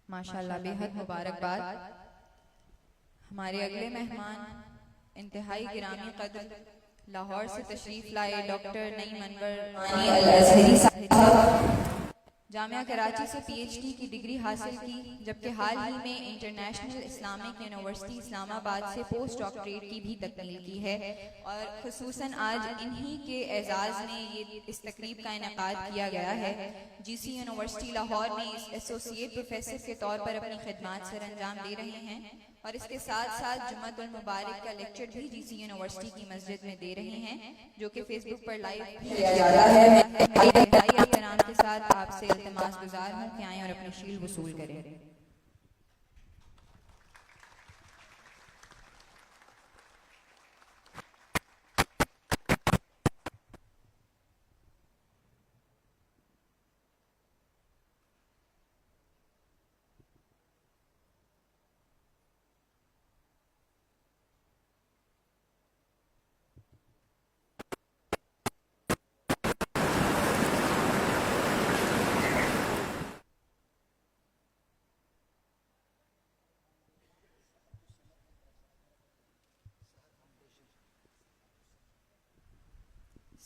ماشاءاللہ بے حد مبارکباد۔ ہمارے اگلے مہمان انتہائی گرامی قدر لاہور سے تشریف لائے ڈاکٹر نعیم انور نعمانی الازہری صاحب، جامعہ کراچی سے پی ایچ ڈی کی ڈگری حاصل کی، جبکہ حال ہی میں انٹرنیشنل اسلامک یونیورسٹی اسلام آباد سے پوسٹ ڈاکٹریٹ کی بھی تکمیل کی ہے، اور خصوصاً آج انہی کے اعزاز میں یہ اس تقریب کا انعقاد کیا گیا ہے۔ جی سی یونیورسٹی لاہور میں اس ایسوسیٹ پروفیسر کے طور پر اپنی خدمات سر انجام دے رہے ہیں، اور اس کے ساتھ ساتھ جمعۃ المبارک کا لیکچر بھی جی سی یونیورسٹی کی مسجد میں دے رہے ہیں، جو کہ فیس بک پر لائیو کیا جاتا ہے۔ میں احترام کے ساتھ آپ سے التماس گزار ہوں کہ آئیں اور اپنی شیل وصول کریں۔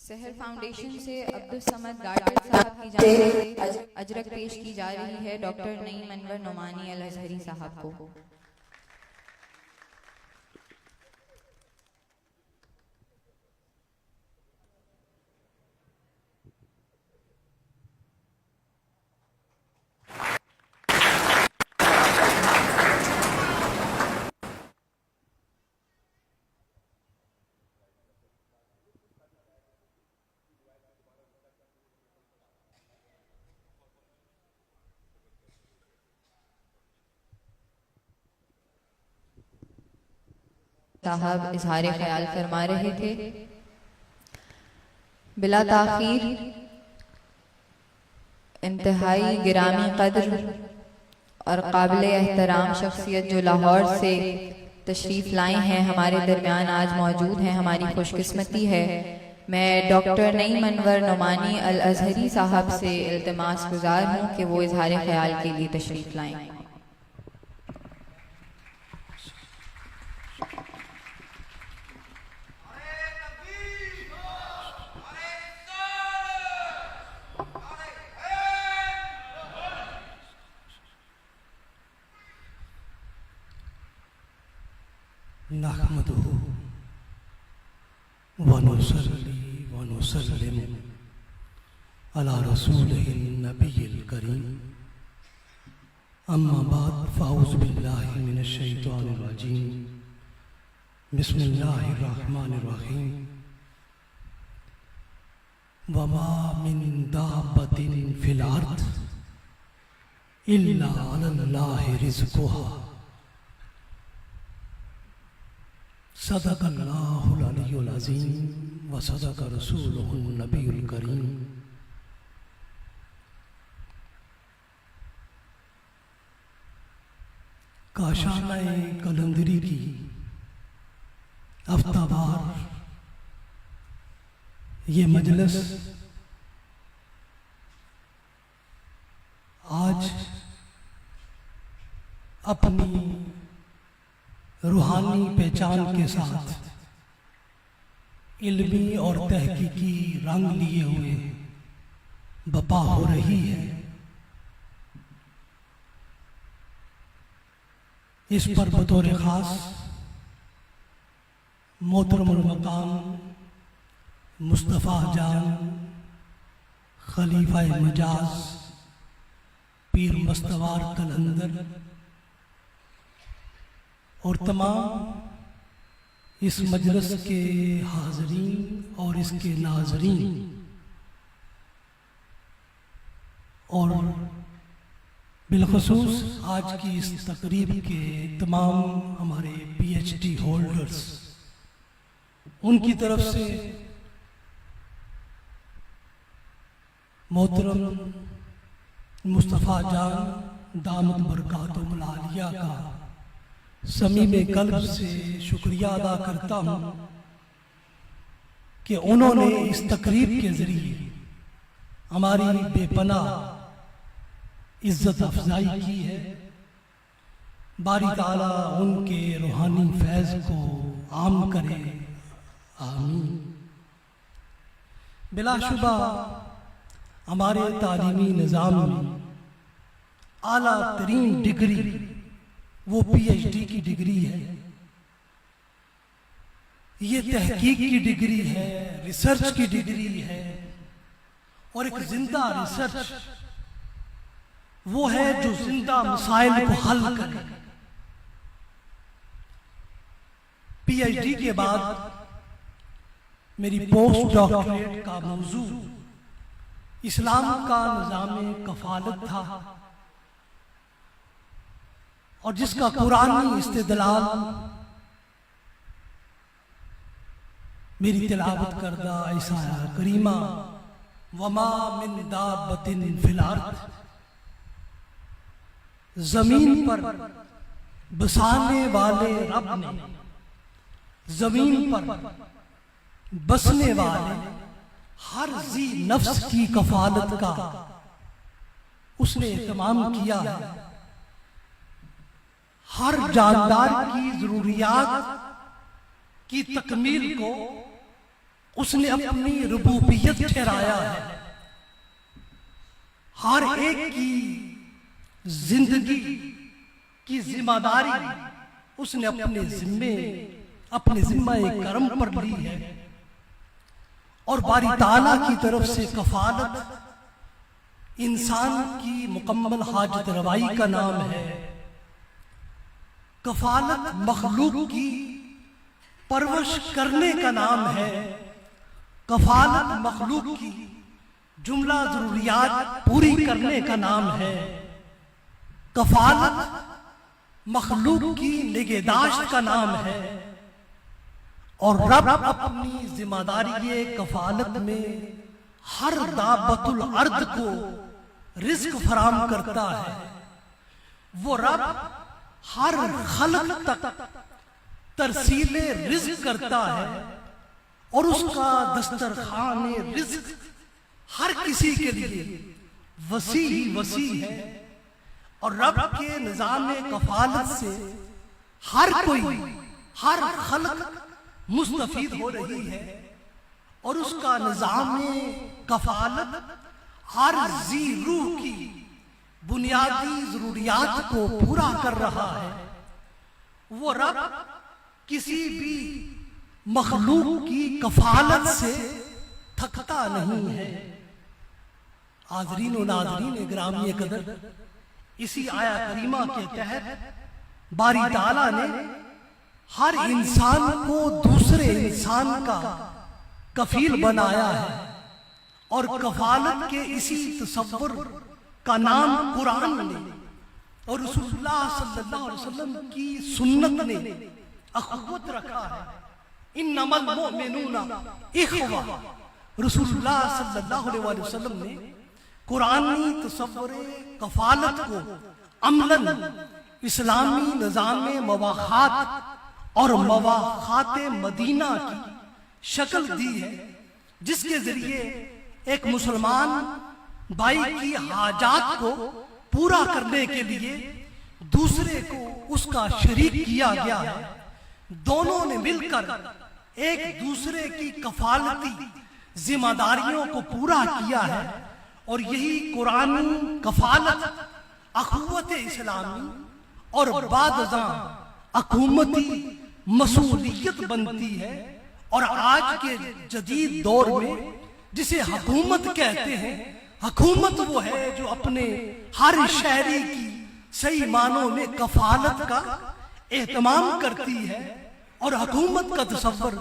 سحر فاؤنڈیشن سے عبدالصمد گارڈر صاحب کی جانب سے اجرک پیش کی جا رہی ہے ڈاکٹر نعیم انور نعمانی الازہری صاحب کو۔ صاحب اظہار خیال فرما رہے تھے۔ بلا تاخیر انتہائی گرامی قدر اور قابل احترام شخصیت جو لاہور سے تشریف لائے ہیں، ہمارے درمیان آج موجود ہیں، ہماری خوش قسمتی ہے۔ میں ڈاکٹر نعیم انور نعمانی الازہری صاحب سے التماس گزار ہوں کہ وہ اظہار خیال کے لیے تشریف لائیں۔ نحمده ونصلي ونسلم على رسوله النبي الكريم، أما بعد، فأعوذ بالله من الشيطان الرجيم، بسم الله الرحمن الرحيم، وما من دابة في الأرض إلا على الله رزقها، صدق اللہ العلی العظیم وصدق رسولہ النبی الکریم۔ کاشانہ قلندری کی ہفتہ وار یہ مجلس آج اپنی روحانی پہچان کے ساتھ علمی اور تحقیقی رنگ لیے ہوئے بپا ہو رہی ہے۔ اس پر بطور خاص محترم المقام مصطفیٰ جان خلیفہ مجاز پیر مستوار قلندر اور تمام اس مجلس کے حاضرین اور اس کے ناظرین اور بالخصوص آج کی اس تقریب کے تمام ہمارے پی ایچ ڈی ہولڈرز، ان کی طرف سے محترم مصطفیٰ جان دامت برکاتہم العالیہ کا صمیم قلب سے شکریہ ادا کرتا ہوں کہ انہوں نے اس تقریب کے ذریعے ہماری بے پناہ عزت افزائی کی ہے باری تعالیٰ ان کے روحانی فیض کو عام کرے، آمین۔ بلا شبہ ہمارے تعلیمی نظام میں اعلیٰ ترین ڈگری وہ پی ایچ ڈی کی ڈگری ہے۔ یہ تحقیق کی ڈگری ہے، ریسرچ کی ڈگری ہے، اور ایک زندہ ریسرچ وہ ہے جو زندہ مسائل کو حل کرے۔ پی ایچ ڈی کے بعد میری پوسٹ ڈاکٹریٹ کا موضوع اسلام کا نظام کفالت تھا، اور جس کا قرآنی استدلال میری تلاوت کردہ آیہ کریمہ وما من دابۃ فی الارض، زمین پر بسانے والے رب نے، زمین پر بسنے والے ہر ذی نفس کی کفالت کا اس نے اہتمام کیا ہے۔ ہر جاندار کی ضروریات کی تکمیل کو اس نے اپنی ربوبیت ٹھہرایا ہے۔ ہر ایک کی زندگی کی ذمہ داری اس نے اپنے ذمہ کرم پر لی ہے، اور باری تعالیٰ کی طرف سے کفالت انسان کی مکمل حاجت روائی کا نام ہے۔ کفالت مخلوق کی پرورش کرنے کا نام ہے۔ کفالت مخلوق کی جملہ ضروریات پوری کرنے کا نام ہے۔ کفالت مخلوق کی نگہداشت کا نام ہے، اور رب اپنی ذمہ داری کفالت میں ہر دابۃ الارض کو رزق فراہم کرتا ہے۔ وہ رب ہر خلق تک ترسیل رزق کرتا ہے، اور اس کا دسترخوان رزق ہر کسی کے لیے وسیع ہے، اور رب کے نظام کفالت سے ہر خلق مستفید ہو رہی ہے، اور اس کا نظام کفالت ہر ذی روح کی بنیادی ضروریات کو پورا کر رہا ہے۔ وہ رب کسی بھی مخلوق کی کفالت سے تھکتا نہیں ہے۔ حاضرین و ناظرین گرامی قدر، اسی آیہ کریمہ کے تحت باری تعالیٰ نے ہر انسان کو دوسرے انسان کا کفیل بنایا ہے، اور کفالت کے اسی تصور کا نام قرآن نے اور رسول اللہ صلی اللہ علیہ وسلم کی سنت نے اخوت رکھا ہے۔ انما المؤمنون اخوہ، رسول اللہ صلی اللہ علیہ وسلم نے قرآنی تصور کفالت کو عملاً اسلامی نظام مواخات اور مواخات مدینہ کی شکل دی ہے، جس کے ذریعے ایک مسلمان بھائی کی حاجات کو پورا کرنے کے لیے دوسرے کو اس کا شریک کیا گیا ہے۔ دونوں نے مل کر ایک دوسرے کی کفالتی ذمہ داریوں کو پورا کیا ہے، اور یہی قرآنی کفالت اخوت اسلامی اور بعد ازاں حکومتی مسئولیت بنتی ہے۔ اور آج کے جدید دور میں جسے حکومت کہتے ہیں، حکومت وہ ہے جو اپنے ہر شہری کی صحیح معنوں میں کفالت کا اہتمام کرتی ہے، اور حکومت کا تصور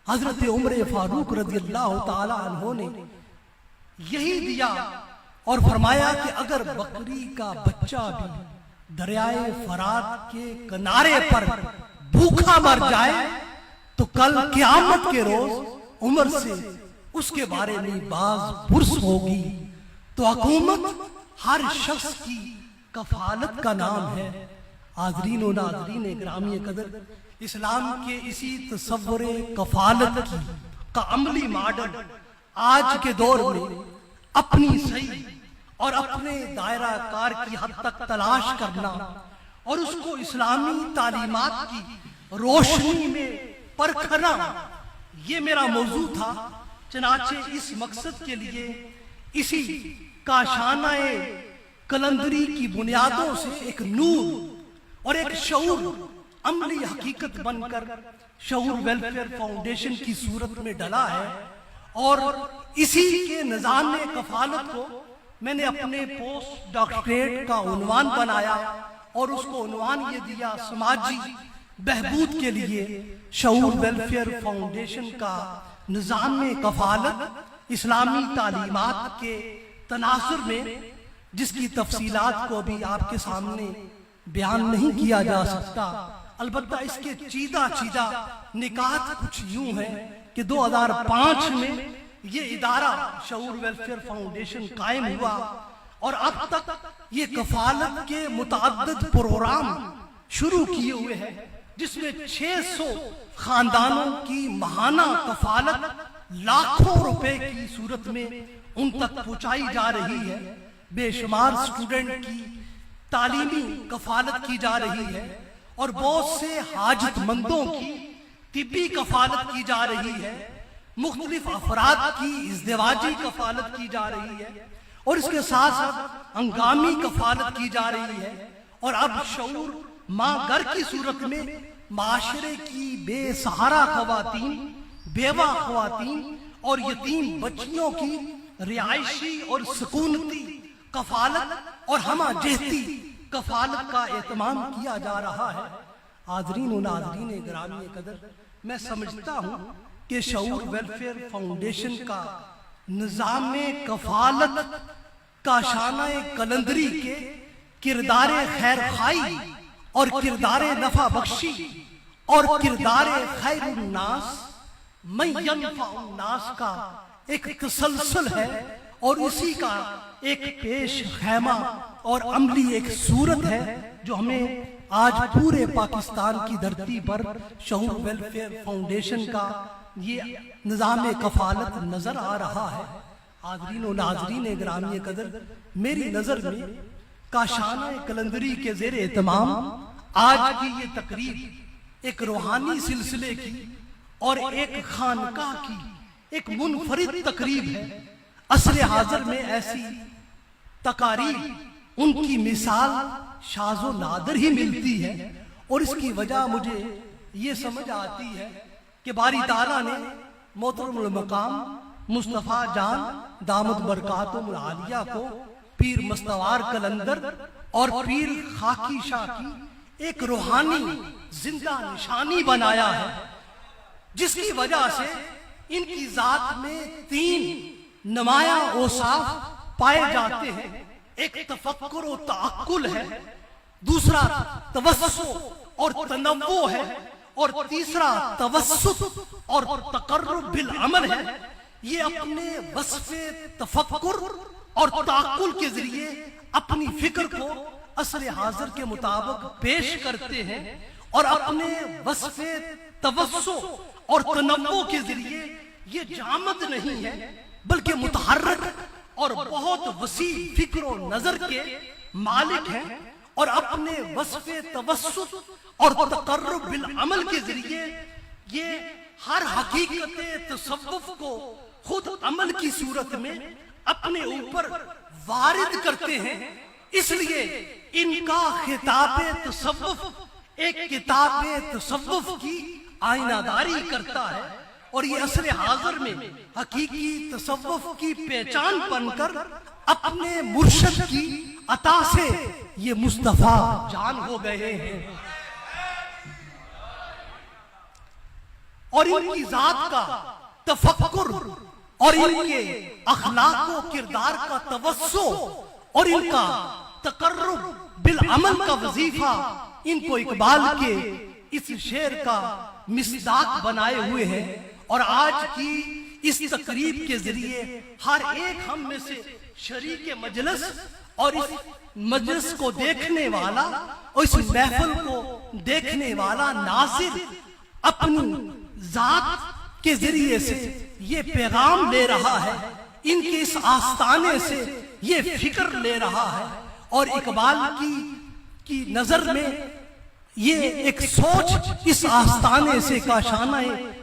حضرت عمر فاروق رضی اللہ تعالی عنہ نے یہی دیا، اور فرمایا کہ اگر بکری کا بچہ بھی دریائے فرات کے کنارے پر بھوکا مر جائے تو کل قیامت کے روز عمر سے اس کے بارے میں باز پرس ہوگی۔ تو حکومت ہر شخص کی کفالت کا نام ہے۔ حاضرین و ناظرین گرامی قدر، اسلام کے اسی تصور کفالت کا عملی ماڈل آج کے دور میں اپنی صحیح اور اپنے دائرہ کار کی حد تک تلاش کرنا اور اس کو اسلامی تعلیمات کی روشنی میں پرکھنا، یہ میرا موضوع تھا۔ چنانچہ اس مقصد کے لیے اسی کاشانہ قلندری کی بنیادوں سے ایک نور اور ایک شعور عملی حقیقت بن کر شعور ویلفیئر فاؤنڈیشن کی صورت میں ڈلا ہے، اور اسی کے نظام کفالت کو میں نے اپنے پوسٹ ڈاکٹریٹ کا عنوان بنایا، اور اس کو عنوان یہ دیا سماجی بہبود کے لیے شعور ویلفیئر فاؤنڈیشن کا نظام کفالت اسلامی تعلیمات کے تناظر میں، جس کی تفصیلات کو ابھی آپ کے سامنے بیان نہیں کیا جا سکتا۔ البتہ اس کے چیدہ نکات کچھ یوں ہیں کہ 2005 میں یہ ادارہ شعور ویلفیئر فاؤنڈیشن قائم ہوا، اور اب تک یہ کفالت کے متعدد پروگرام شروع کیے ہوئے ہیں، جس میں 600 خاندانوں کی ماہانہ کفالت لاکھوں روپے کی صورت میں ان تک پہنچائی جا رہی ہے، بے شمار اسٹوڈنٹ کی تعلیمی کفالت کی جا رہی ہے، اور بہت سے حاجت مندوں کی طبی کفالت کی جا رہی ہے، مختلف افراد کی ازدواجی کفالت کی جا رہی ہے، اور اس کے ساتھ ساتھ ہنگامی کفالت کی جا رہی ہے، اور اب شعور ماں گھر کی صورت میں معاشرے کی بے سہارا خواتین، بیوہ خواتین اور یتیم بچیوں کی رہائشی اور سکونتی کفالت اور ہمہ جہتی کفالت کا اہتمام کیا جا رہا ہے۔ حاضرین و ناظرین گرامی قدر، میں سمجھتا ہوں کہ شعور ویلفیئر فاؤنڈیشن کا نظام کفالت کاشانہ قلندری کے کردار خیر خواہی اور کردار نفع بخشی اور کردار خیر الناس من ینفع الناس کا ایک تسلسل ہے، اور اسی کا ایک پیش خیمہ اور عملی ایک صورت ہے جو ہمیں آج پورے پاکستان کی دھرتی پر شعور ویلفیئر فاؤنڈیشن کا یہ نظام کفالت نظر آ رہا ہے۔ حاضرین و ناظرین گرامی قدر، میری نظر میں کاشانہ قلندری کے زیر اہتمام آج کی یہ تقریب ایک روحانی سلسلے کی اور ایک خانقاہ کی ایک منفرد تقریب ہے۔ عصر حاضر میں ایسی تقاریب ان کی مثال شاذ و نادر ہی ملتی ہے، اور اس کی وجہ مجھے یہ سمجھ آتی ہے کہ باری تعالیٰ نے محترم المقام مصطفیٰ جان دامت برکاتہم العالیہ کو پیر مستوار قلندر اور پیر خاکی شاہ کی ایک روحانی زندہ نشانی بنایا ہے، جس کی وجہ سے ان کی ذات میں 3 نمایاں اوصاف پائے جاتے ہیں۔ ایک تفکر و تعقل ہے، دوسرا توسع اور تنوع ہے، اور تیسرا توسط اور تقرب بالعمل ہے۔ یہ اپنے وصف تفکر اور تعقل کے ذریعے اپنی فکر کو عصر حاضر کے مطابق پیش کرتے ہیں، اور اپنے وصف توسع اور تنوع کے ذریعے یہ جامد نہیں ہے بلکہ متحرک اور بہت وسیع فکر و نظر کے مالک ہیں، اور اپنے وصف توسط اور تقرب بالعمل کے ذریعے یہ ہر حقیقت تصوف کو خود عمل کی صورت میں اپنے اوپر وارد کرتے ہیں۔ اس لیے ان کا خطاب تصوف ایک کتاب تصوف کی آئینہ داری کرتا ہے، اور یہ عصر حاضر میں حقیقی تصوف کی پہچان بن کر اپنے مرشد کی عطا سے یہ مصطفیٰ جان ہو گئے ہیں، اور ان کی ذات کا تفکر اور ان کے اخلاق و کردار کا توسع اور ان کا تقرب بالعمل کا وظیفہ ان کو اقبال کے اس شعر کا مصداق بنائے ہوئے ہیں، اور آج کی اس تقریب کے ذریعے ہر ایک ہم میں سے شریک مجلس اور اس مجلس کو دیکھنے والا اور اس محفل کو دیکھنے والا ناظر اپنی ذات کے ذریعے سے یہ پیغام لے رہا ہے، ان کے اس آستانے سے یہ فکر لے رہا ہے، اور اقبال کی کی نظر میں یہ ایک سوچ اس آستانے سے کاشانہ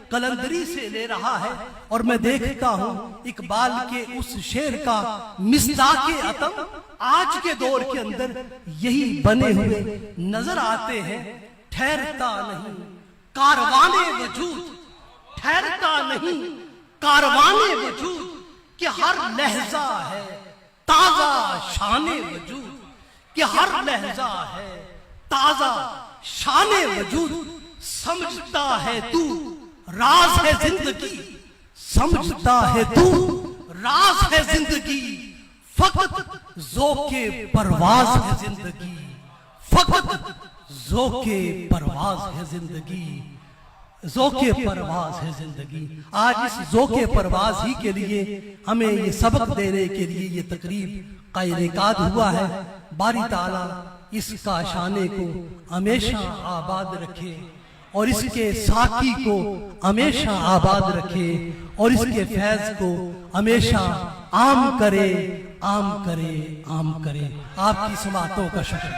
قلندری سے لے رہا ہے، اور میں دیکھتا ہوں اقبال کے اس شعر کا مصداق عتم آج کے دور کے اندر یہی بنے ہوئے نظر آتے ہیں۔ ٹھہرتا نہیں کاروان وجود، ٹھہرتا نہیں کاروان وجود، کہ ہر لہجہ ہے تازہ شان وجود، کہ ہر لہجہ ہے تازہ شان وجود۔ سمجھتا ہے تو راز ہے زندگی، سمجھتا ہے تو راز ہے زندگی، فقط ذوق پرواز ہے زندگی، فقط ذوق پرواز ہے زندگی، ذوق پرواز ہے زندگی۔ آج اس ذوق پرواز ہی کے لیے ہمیں یہ سبق دینے کے لیے یہ تقریب کا انعقاد ہوا ہے۔ باری تعالیٰ اس کاشانے کو ہمیشہ آباد رکھے، اور اس کے ساقی کو ہمیشہ آباد رکھے، اور اس کے فیض کو ہمیشہ عام کرے، عام کرے، عام کرے۔ آپ کی سماعتوں کا شکر۔